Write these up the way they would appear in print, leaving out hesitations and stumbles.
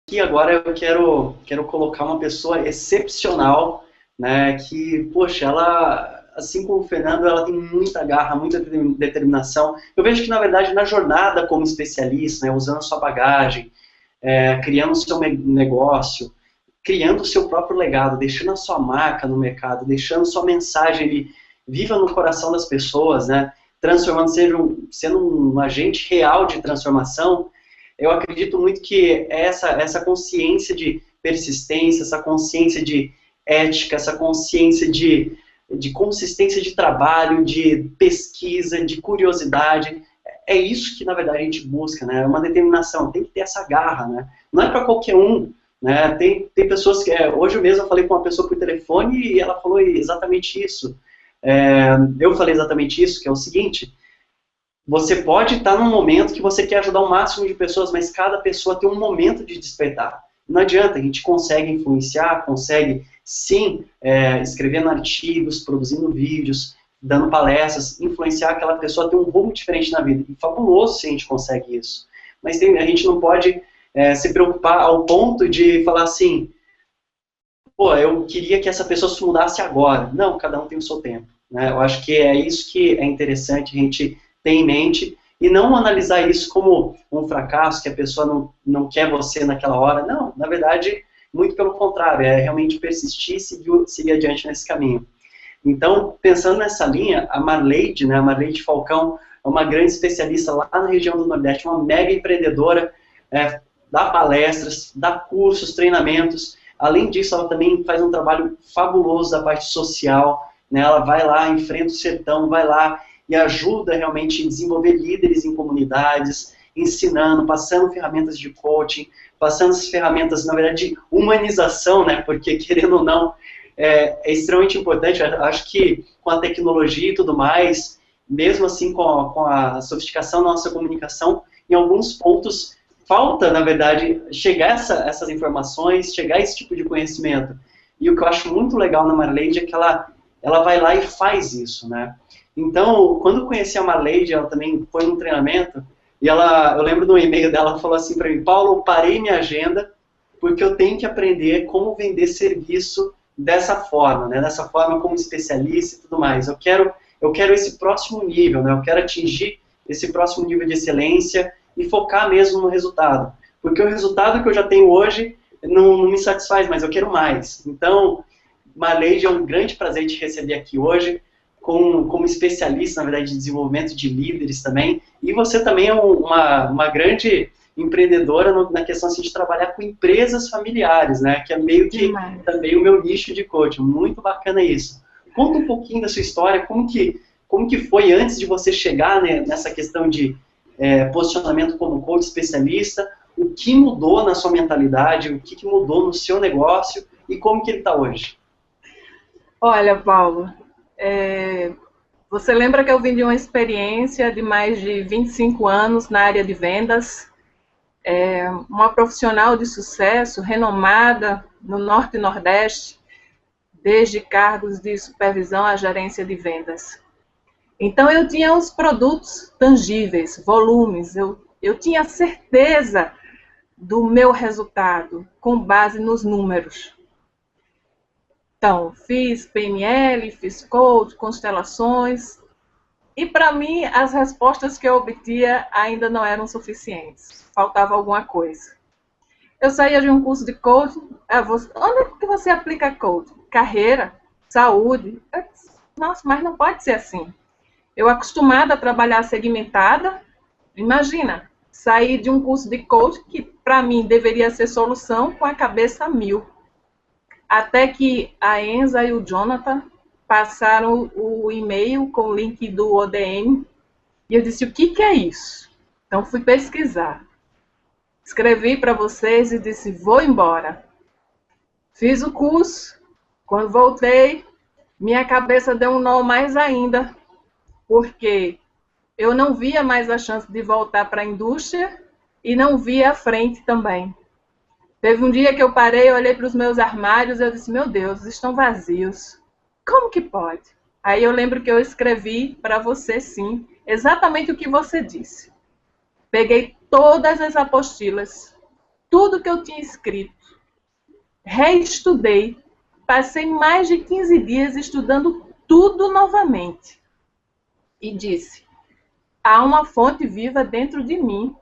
aqui agora eu quero colocar uma pessoa excepcional, né, que, poxa, ela, assim como o Fernando, ela tem muita garra, muita determinação. Eu vejo que, na verdade, na jornada como especialista, né, usando a sua bagagem, criando o seu negócio, criando o seu próprio legado, deixando a sua marca no mercado, deixando sua mensagem ali viva no coração das pessoas, né, transformando, sendo um agente real de transformação. Eu acredito muito que essa consciência de persistência, essa consciência de ética, essa consciência de consistência de trabalho, de pesquisa, de curiosidade, é isso que, na verdade, a gente busca, né? É uma determinação, tem que ter essa garra, né? Não é para qualquer um, né? Tem pessoas que... hoje mesmo eu falei com uma pessoa por telefone e ela falou exatamente isso. Eu falei exatamente isso, que é o seguinte: você pode estar num momento que você quer ajudar o máximo de pessoas, mas cada pessoa tem um momento de despertar. Não adianta, a gente consegue influenciar, consegue, sim, escrevendo artigos, produzindo vídeos, dando palestras, influenciar aquela pessoa a ter um rumo diferente na vida. E fabuloso se a gente consegue isso. Mas a gente não pode se preocupar ao ponto de falar assim, pô, eu queria que essa pessoa se mudasse agora. Não, cada um tem o seu tempo, né? Eu acho que é isso que é interessante a gente ter em mente e não analisar isso como um fracasso, que a pessoa não quer você naquela hora. Não, na verdade, muito pelo contrário, é realmente persistir e seguir adiante nesse caminho. Então, pensando nessa linha, a Marleide, né, a Marleide Falcão, é uma grande especialista lá na região do Nordeste, uma mega empreendedora, dá palestras, dá cursos, treinamentos. Além disso, ela também faz um trabalho fabuloso da parte social, né? Ela vai lá, enfrenta o sertão, vai lá e ajuda realmente a desenvolver líderes em comunidades, ensinando, passando ferramentas de coaching, passando as ferramentas, na verdade, de humanização, né? Porque, querendo ou não, é extremamente importante. Eu acho que com a tecnologia e tudo mais, mesmo assim com a sofisticação da nossa comunicação, em alguns pontos falta, na verdade, chegar essas informações, chegar esse tipo de conhecimento. E o que eu acho muito legal na Marleide é que ela vai lá e faz isso, né? Então, quando eu conheci a Marleide, ela também foi num treinamento, e eu lembro do e-mail dela, ela falou assim para mim: Paulo, eu parei minha agenda porque eu tenho que aprender como vender serviço dessa forma, né? Dessa forma como especialista e tudo mais. Eu quero esse próximo nível, né? Eu quero atingir esse próximo nível de excelência e focar mesmo no resultado. Porque o resultado que eu já tenho hoje não me satisfaz, mas eu quero mais. Então, Marleide, é um grande prazer te receber aqui hoje, como especialista, na verdade, de desenvolvimento de líderes também. E você também é uma grande empreendedora na questão assim, de trabalhar com empresas familiares, né? Que é meio que Demais. também o meu nicho de coaching. Muito bacana isso. Conta um pouquinho da sua história, como que foi antes de você chegar, né, nessa questão de posicionamento como coach especialista, o que mudou na sua mentalidade, o que mudou no seu negócio e como que ele está hoje. Olha, Paulo, você lembra que eu vim de uma experiência de mais de 25 anos na área de vendas, uma profissional de sucesso, renomada no Norte e Nordeste, desde cargos de supervisão à gerência de vendas. Então, eu tinha os produtos tangíveis, volumes, eu tinha certeza do meu resultado com base nos números. Então, fiz PNL, fiz coach, constelações, e para mim as respostas que eu obtia ainda não eram suficientes, faltava alguma coisa. Eu saía de um curso de coaching, onde é que você aplica coaching? Carreira, saúde. Nossa, mas não pode ser assim. Eu acostumada a trabalhar segmentada, imagina, sair de um curso de coaching que para mim deveria ser solução com a cabeça a mil. Até que a Enza e o Jonathan passaram o e-mail com o link do ODM e eu disse, o que é isso? Então fui pesquisar. Escrevi para vocês e disse, vou embora. Fiz o curso, quando voltei, minha cabeça deu um nó mais ainda, porque eu não via mais a chance de voltar para a indústria e não via a frente também. Teve um dia que eu parei, olhei para os meus armários e eu disse, meu Deus, estão vazios. Como que pode? Aí eu lembro que eu escrevi para você, sim, exatamente o que você disse. Peguei todas as apostilas tudo que eu tinha escrito, reestudei, passei mais de 15 dias estudando tudo novamente e disse: há uma fonte viva dentro de mim.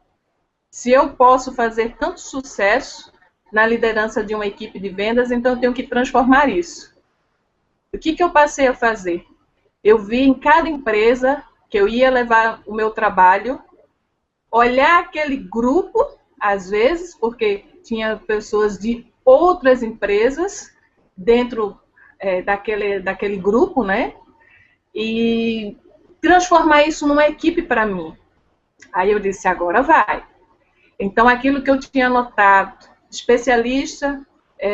Se eu posso fazer tanto sucesso na liderança de uma equipe de vendas, então eu tenho que transformar isso. O que eu passei a fazer? Eu vi em cada empresa que eu ia levar o meu trabalho, olhar aquele grupo, às vezes, porque tinha pessoas de outras empresas dentro daquele grupo, né? E transformar isso numa equipe para mim. Aí eu disse: agora vai. Então, aquilo que eu tinha anotado, especialista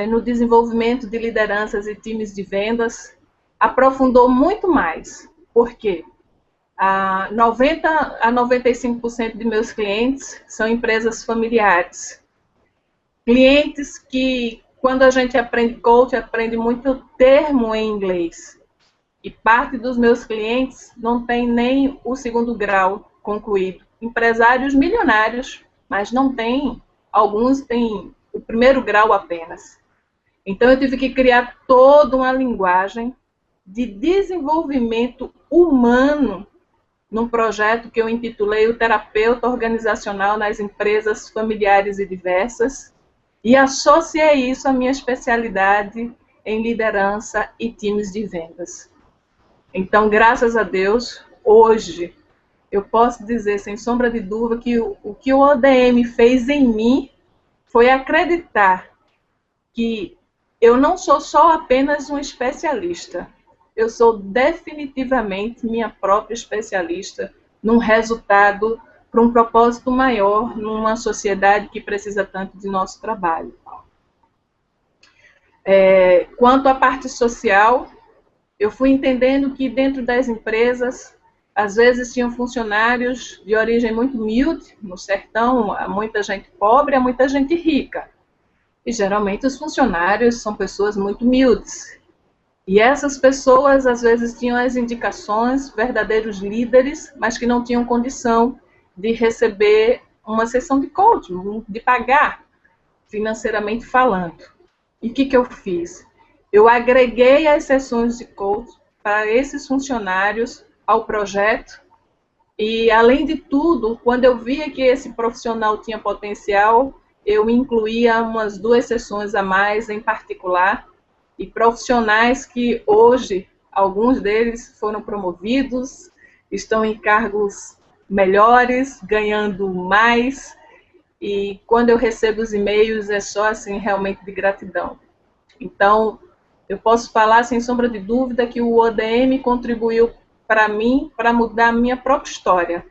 no desenvolvimento de lideranças e times de vendas, aprofundou muito mais. Por quê? 90 a 95% de meus clientes são empresas familiares. Clientes que, quando a gente aprende coach, aprende muito termo em inglês. E parte dos meus clientes não tem nem o 2º grau concluído. Empresários milionários, mas não tem, alguns têm o 1º grau apenas. Então eu tive que criar toda uma linguagem de desenvolvimento humano num projeto que eu intitulei O Terapeuta Organizacional nas Empresas Familiares e Diversas, e associei isso à minha especialidade em liderança e times de vendas. Então, graças a Deus, hoje, eu posso dizer, sem sombra de dúvida, que o que o ODM fez em mim foi acreditar que eu não sou só apenas um especialista, eu sou definitivamente minha própria especialista num resultado para um propósito maior, numa sociedade que precisa tanto de nosso trabalho. Quanto à parte social, eu fui entendendo que dentro das empresas, às vezes tinham funcionários de origem muito humilde, no sertão, há muita gente pobre, há muita gente rica. E geralmente os funcionários são pessoas muito humildes. E essas pessoas, às vezes, tinham as indicações, verdadeiros líderes, mas que não tinham condição de receber uma sessão de coaching, de pagar, financeiramente falando. E o que eu fiz? Eu agreguei as sessões de coaching para esses funcionários ao projeto e, além de tudo, quando eu via que esse profissional tinha potencial, eu incluía umas 2 sessões a mais em particular, e profissionais que hoje, alguns deles foram promovidos, estão em cargos melhores, ganhando mais, e quando eu recebo os e-mails é só assim, realmente de gratidão. Então, eu posso falar sem sombra de dúvida que o ODM contribuiu para mim, para mudar a minha própria história.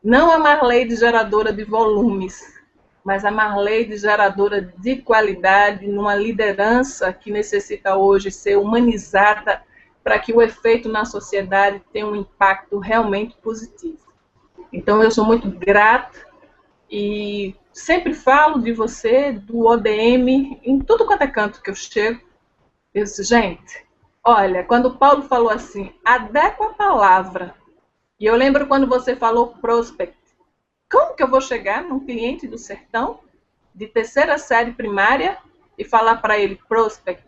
Não a Marleide geradora de volumes, mas a Marleide geradora de qualidade, numa liderança que necessita hoje ser humanizada para que o efeito na sociedade tenha um impacto realmente positivo. Então, eu sou muito grata e sempre falo de você, do ODM, em tudo quanto é canto que eu chego. Eu disse: gente, olha, quando o Paulo falou assim, adequa a palavra, e eu lembro quando você falou prospect, como que eu vou chegar num cliente do sertão, de 3ª série primária, e falar para ele prospect?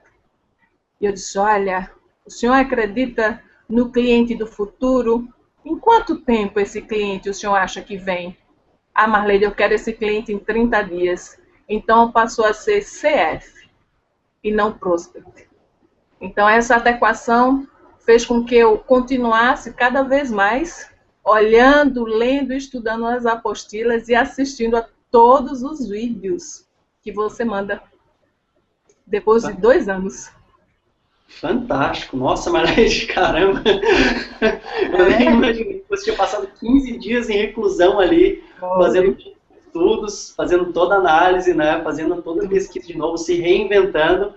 E eu disse: olha, o senhor acredita no cliente do futuro? Em quanto tempo esse cliente o senhor acha que vem? Ah, Marleide, eu quero esse cliente em 30 dias. Então passou a ser CF e não prospect. Então essa adequação fez com que eu continuasse cada vez mais olhando, lendo, estudando as apostilas e assistindo a todos os vídeos que você manda depois de 2 anos. Fantástico. Nossa, Marleide, caramba. Eu nem imaginei que você tinha passado 15 dias em reclusão ali, fazendo estudos, fazendo toda a análise, né, fazendo toda a pesquisa de novo, se reinventando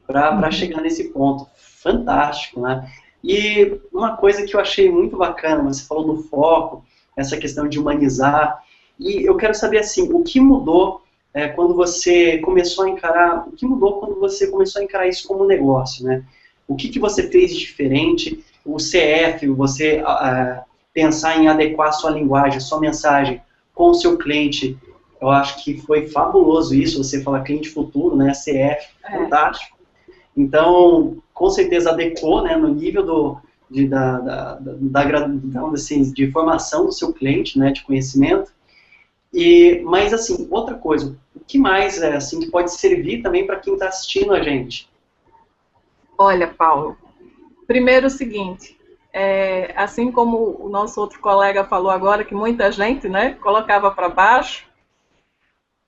para chegar nesse ponto. Fantástico, né? E uma coisa que eu achei muito bacana, você falou do foco, essa questão de humanizar, e eu quero saber, assim, o que mudou quando você começou a encarar, o que mudou quando você começou a encarar isso como um negócio, né? O que você fez de diferente, o CF, você pensar em adequar a sua linguagem, a sua mensagem com o seu cliente, Eu acho que foi fabuloso isso, você falar cliente futuro, né, CF, fantástico. Então, com certeza adequou, né, no nível assim, de formação do seu cliente, né, de conhecimento. Mas, assim, outra coisa, o que mais assim, que pode servir também para quem está assistindo a gente? Olha, Paulo, primeiro o seguinte, assim como o nosso outro colega falou agora, que muita gente, né, colocava para baixo,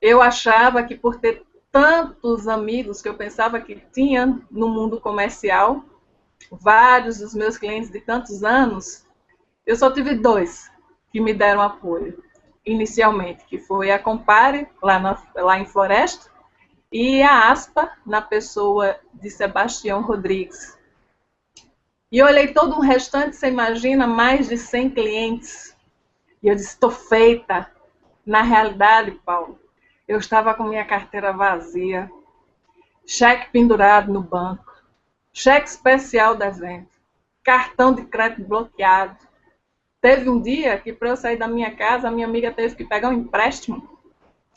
eu achava que por ter tantos amigos que eu pensava que tinha no mundo comercial, vários dos meus clientes de tantos anos, eu só tive 2 que me deram apoio, inicialmente, que foi a Compare, lá em Floresta, e a Aspa, na pessoa de Sebastião Rodrigues. E eu olhei todo o restante, você imagina, mais de 100 clientes. E eu disse, estou feita. Na realidade, Paulo, eu estava com minha carteira vazia, cheque pendurado no banco, cheque especial de evento, cartão de crédito bloqueado. Teve um dia que, para eu sair da minha casa, a minha amiga teve que pegar um empréstimo,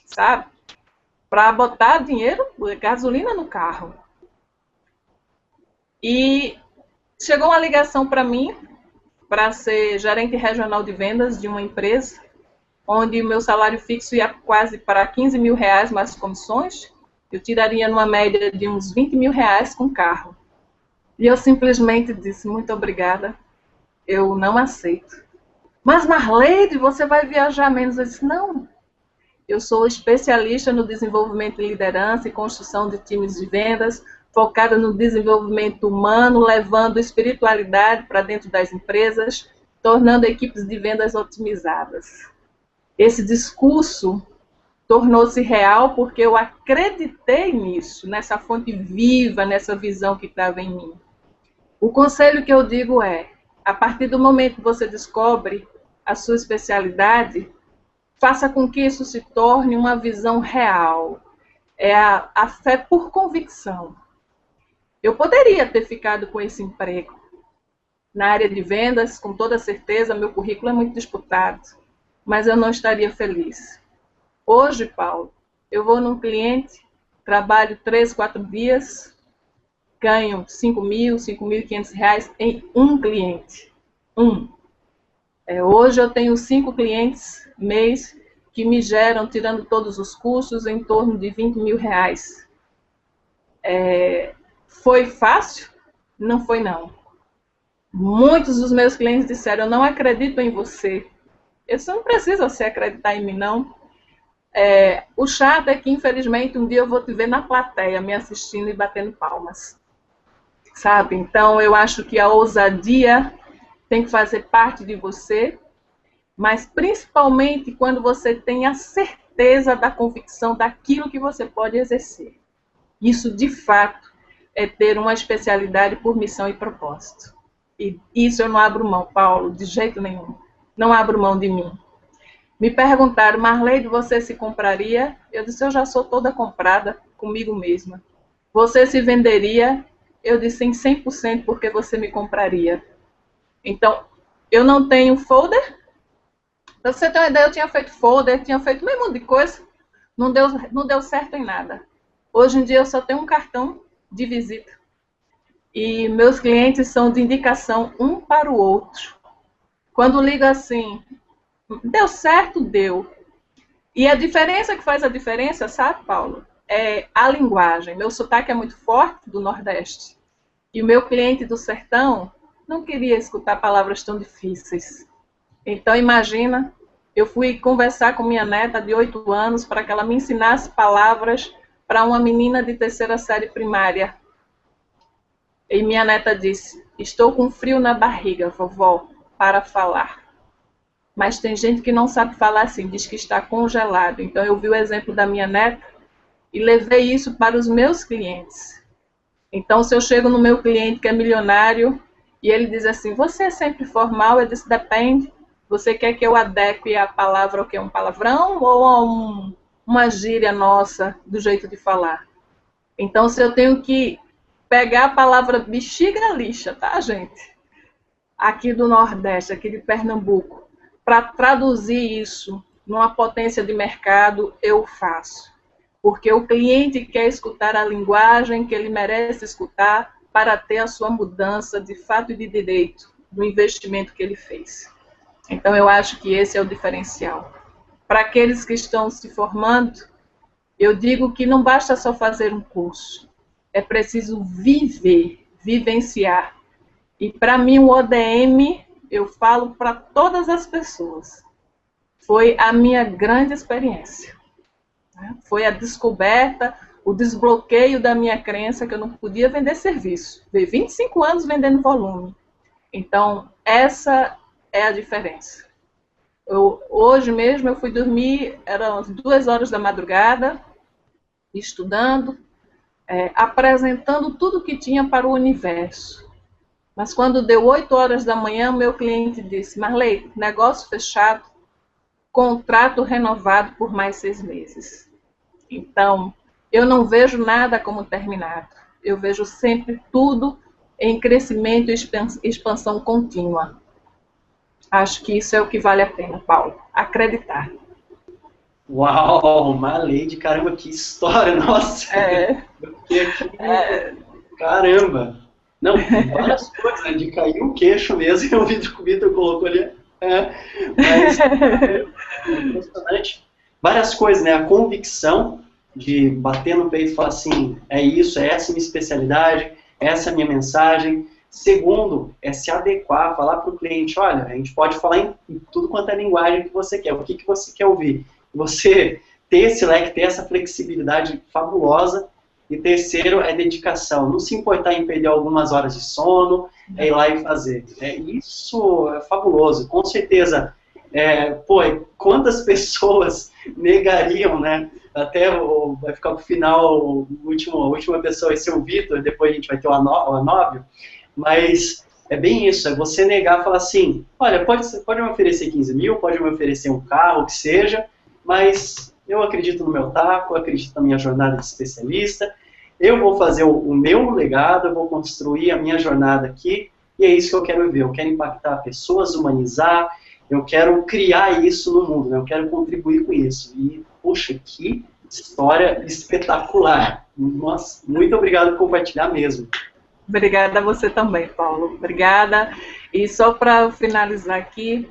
sabe? Para botar dinheiro, gasolina no carro. E chegou uma ligação para mim, para ser gerente regional de vendas de uma empresa, onde o meu salário fixo ia quase para 15 mil reais mais comissões. Eu tiraria numa média de uns 20 mil reais com carro. E eu simplesmente disse, muito obrigada, eu não aceito. Mas Marleide, você vai viajar menos? Eu disse, não. Eu sou especialista no desenvolvimento de liderança e construção de times de vendas, focada no desenvolvimento humano, levando espiritualidade para dentro das empresas, tornando equipes de vendas otimizadas. Esse discurso tornou-se real porque eu acreditei nisso, nessa fonte viva, nessa visão que estava em mim. O conselho que eu digo é, a partir do momento que você descobre a sua especialidade, faça com que isso se torne uma visão real. É a fé por convicção. Eu poderia ter ficado com esse emprego. Na área de vendas, com toda certeza, meu currículo é muito disputado, mas eu não estaria feliz. Hoje, Paulo, eu vou num cliente, trabalho 3, 4 dias, ganho 5 mil, 5.500 reais em um cliente. Hoje eu tenho 5 clientes mês que me geram, tirando todos os custos, em torno de 20 mil reais. Foi fácil? Não foi, não. Muitos dos meus clientes disseram, eu não acredito em você. Você não precisa se acreditar em mim, não. O chato é que, infelizmente, um dia eu vou te ver na plateia, me assistindo e batendo palmas. Sabe? Então, eu acho que a ousadia tem que fazer parte de você, mas principalmente quando você tem a certeza da convicção daquilo que você pode exercer. Isso, de fato, é ter uma especialidade por missão e propósito. E isso eu não abro mão, Paulo, de jeito nenhum. Não abro mão de mim. Me perguntaram, Marleide, você se compraria? Eu disse, eu já sou toda comprada comigo mesma. Você se venderia? Eu disse, em 100%, porque você me compraria. Então, eu não tenho folder. Pra você ter uma ideia, eu tinha feito folder, tinha feito meio monte de coisa. Não deu certo em nada. Hoje em dia, eu só tenho um cartão de visita. E meus clientes são de indicação um para o outro. Quando liga assim, deu certo, deu. E a diferença que faz a diferença, sabe, Paulo? É a linguagem. Meu sotaque é muito forte do Nordeste. E o meu cliente do Sertão não queria escutar palavras tão difíceis. Então, imagina, eu fui conversar com minha neta de 8 anos para que ela me ensinasse palavras para uma menina de 3ª série primária. E minha neta disse, estou com frio na barriga, vovó, para falar. Mas tem gente que não sabe falar assim, diz que está congelado. Então, eu vi o exemplo da minha neta e levei isso para os meus clientes. Então, se eu chego no meu cliente que é milionário e ele diz assim, você é sempre formal? Eu disse, depende. Você quer que eu adeque a palavra ao que é um palavrão ou a uma gíria nossa do jeito de falar? Então, se eu tenho que pegar a palavra bexiga lixa, tá, gente? Aqui do Nordeste, aqui de Pernambuco, para traduzir isso numa potência de mercado, eu faço. Porque o cliente quer escutar a linguagem que ele merece escutar para ter a sua mudança de fato e de direito do investimento que ele fez. Então, eu acho que esse é o diferencial. Para aqueles que estão se formando, eu digo que não basta só fazer um curso, é preciso viver, vivenciar. E para mim o ODM, eu falo para todas as pessoas, foi a minha grande experiência. Foi a descoberta, o desbloqueio da minha crença que eu não podia vender serviço. Veio 25 anos vendendo volume. Então, essa é a diferença. Hoje mesmo eu fui dormir, eram as 2 horas da madrugada, estudando, apresentando tudo que tinha para o universo. Mas quando deu 8 horas da manhã, meu cliente disse: Marley, negócio fechado, contrato renovado por mais 6 meses. Então, eu não vejo nada como terminado. Eu vejo sempre tudo em crescimento e expansão contínua. Acho que isso é o que vale a pena, Paulo. Acreditar. Uau, Marley, caramba, que história, nossa! Eu fiquei aqui, caramba! Não, várias coisas, né? De cair o queixo mesmo, e o Vitor colocou ali. Mas é impressionante. Várias coisas, né? A convicção de bater no peito e falar assim, é isso, é essa a minha especialidade, essa é a minha mensagem. Segundo, é se adequar, falar para o cliente, olha, a gente pode falar em tudo quanto é linguagem que você quer, o que você quer ouvir. Você ter esse leque, ter essa flexibilidade fabulosa. E terceiro é dedicação, não se importar em perder algumas horas de sono, é ir lá e fazer. Isso é fabuloso, com certeza. Quantas pessoas negariam, né? Até vai ficar pro final, a última pessoa vai ser o Vitor, depois a gente vai ter o Anóbio, mas é bem isso, é você negar, falar assim, olha, pode me oferecer 15 mil, pode me oferecer um carro, o que seja, mas eu acredito no meu taco, eu acredito na minha jornada de especialista, eu vou fazer o meu legado, eu vou construir a minha jornada aqui, e é isso que eu quero ver, eu quero impactar pessoas, humanizar, eu quero criar isso no mundo, né? Eu quero contribuir com isso. E, poxa, que história espetacular. Nossa, muito obrigado por compartilhar mesmo. Obrigada a você também, Paulo. Obrigada. E só para finalizar aqui,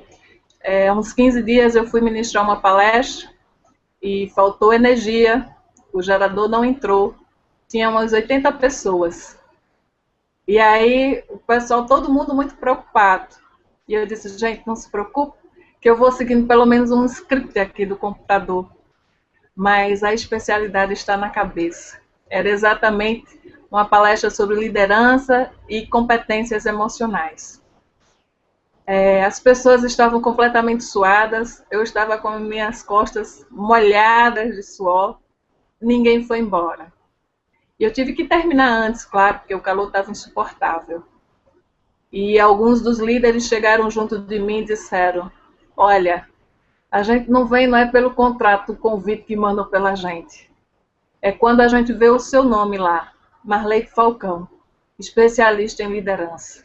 há uns 15 dias eu fui ministrar uma palestra e faltou energia, o gerador não entrou, tinha umas 80 pessoas. E aí o pessoal, todo mundo muito preocupado. E eu disse, gente, não se preocupe, que eu vou seguindo pelo menos um script aqui do computador. Mas a especialidade está na cabeça. Era exatamente uma palestra sobre liderança e competências emocionais. As pessoas estavam completamente suadas, eu estava com minhas costas molhadas de suor, ninguém foi embora. E eu tive que terminar antes, claro, porque o calor estava insuportável. E alguns dos líderes chegaram junto de mim e disseram, olha, a gente não vem, não é pelo contrato, o convite que mandam pela gente. É quando a gente vê o seu nome lá, Marley Falcão, especialista em liderança.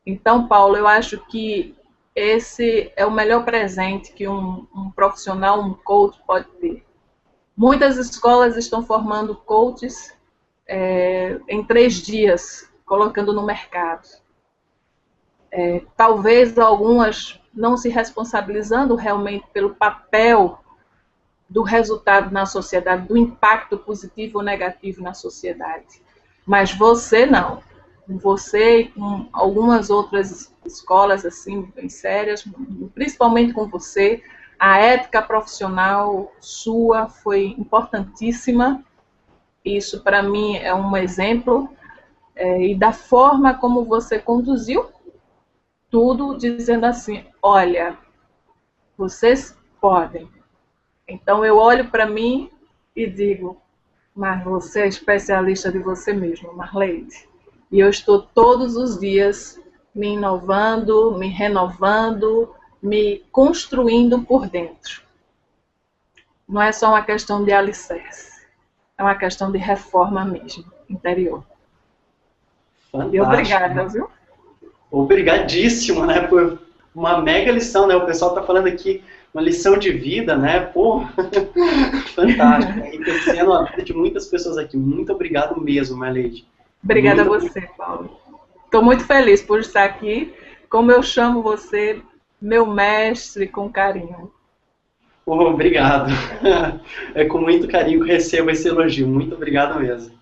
Então, Paulo, eu acho que esse é o melhor presente que um profissional, um coach pode ter. Muitas escolas estão formando coaches em 3 dias, colocando no mercado. Talvez algumas não se responsabilizando realmente pelo papel do resultado na sociedade, do impacto positivo ou negativo na sociedade. Mas você não. Você e com algumas outras escolas assim, bem sérias, principalmente com você, a ética profissional sua foi importantíssima. Isso, para mim, é um exemplo. E da forma como você conduziu tudo, dizendo assim, olha, vocês podem. Então, eu olho para mim e digo, mas você é especialista de você mesmo, Marleide. E eu estou todos os dias me inovando, me renovando, me construindo por dentro. Não é só uma questão de alicerce, é uma questão de reforma mesmo, interior. Fantástico. E obrigada, viu? Obrigadíssimo, né, por uma mega lição, né? O pessoal está falando aqui, uma lição de vida, né? Pô, fantástico. Enriquecendo a vida de muitas pessoas aqui. Muito obrigado mesmo, my lady. Obrigada a você, Paulo. Estou muito feliz por estar aqui. Como eu chamo você, meu mestre, com carinho. Obrigado. É com muito carinho que recebo esse elogio. Muito obrigado mesmo.